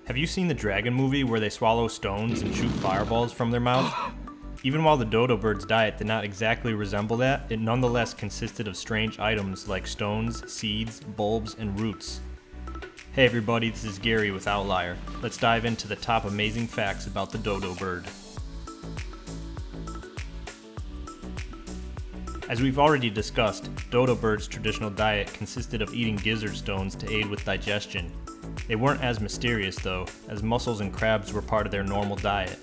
Have you seen the dragon movie where they swallow stones and shoot fireballs from their mouth? Even while the dodo bird's diet did not exactly resemble that, it nonetheless consisted of strange items like stones, seeds, bulbs, and roots. Hey everybody, this is Gary with Outlier. Let's dive into the top amazing facts about the dodo bird. As we've already discussed, dodo birds' traditional diet consisted of eating gizzard stones to aid with digestion. They weren't as mysterious though, as mussels and crabs were part of their normal diet.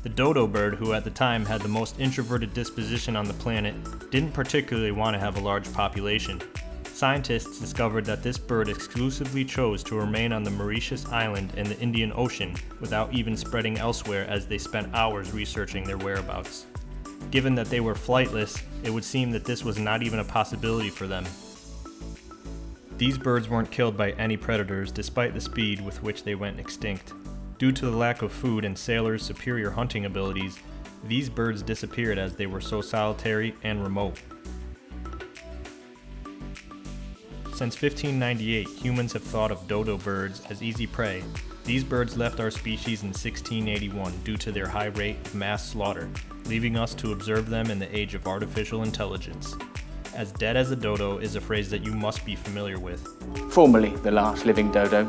The dodo bird, who at the time had the most introverted disposition on the planet, didn't particularly want to have a large population. Scientists discovered that this bird exclusively chose to remain on the Mauritius Island in the Indian Ocean without even spreading elsewhere, as they spent hours researching their whereabouts. Given that they were flightless, it would seem that this was not even a possibility for them. These birds weren't killed by any predators despite the speed with which they went extinct. Due to the lack of food and sailors' superior hunting abilities, these birds disappeared as they were so solitary and remote. Since 1598, humans have thought of dodo birds as easy prey. These birds left our species in 1681 due to their high rate of mass slaughter, leaving us to observe them in the age of artificial intelligence. As dead as a dodo is a phrase that you must be familiar with. Formerly the last living dodo.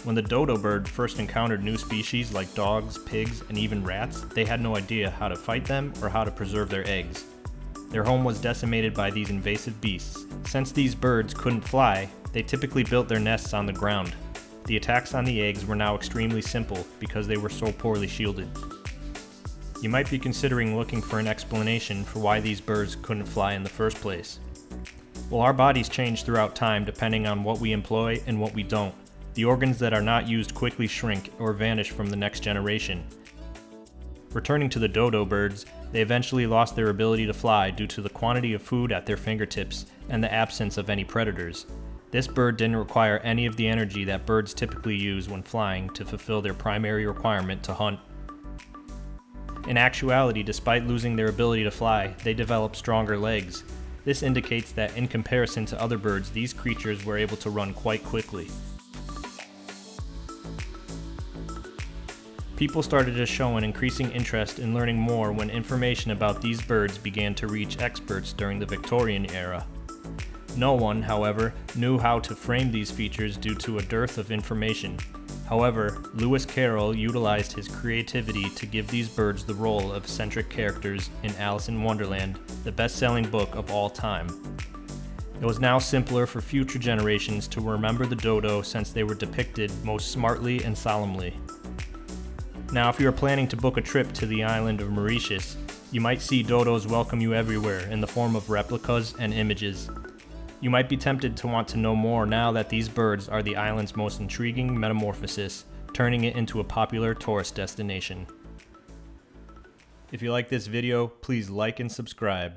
When the dodo bird first encountered new species like dogs, pigs, and even rats, they had no idea how to fight them or how to preserve their eggs. Their home was decimated by these invasive beasts. Since these birds couldn't fly, they typically built their nests on the ground. The attacks on the eggs were now extremely simple because they were so poorly shielded. You might be considering looking for an explanation for why these birds couldn't fly in the first place. Well, our bodies change throughout time depending on what we employ and what we don't. The organs that are not used quickly shrink or vanish from the next generation. Returning to the dodo birds, they eventually lost their ability to fly due to the quantity of food at their fingertips and the absence of any predators. This bird didn't require any of the energy that birds typically use when flying to fulfill their primary requirement to hunt. In actuality, despite losing their ability to fly, they developed stronger legs. This indicates that in comparison to other birds, these creatures were able to run quite quickly. People started to show an increasing interest in learning more when information about these birds began to reach experts during the Victorian era. No one, however, knew how to frame these features due to a dearth of information. However, Lewis Carroll utilized his creativity to give these birds the role of centric characters in Alice in Wonderland, the best-selling book of all time. It was now simpler for future generations to remember the dodo since they were depicted most smartly and solemnly. Now, if you are planning to book a trip to the island of Mauritius, you might see dodos welcome you everywhere in the form of replicas and images. You might be tempted to want to know more now that these birds are the island's most intriguing metamorphosis, turning it into a popular tourist destination. If you like this video, please like and subscribe.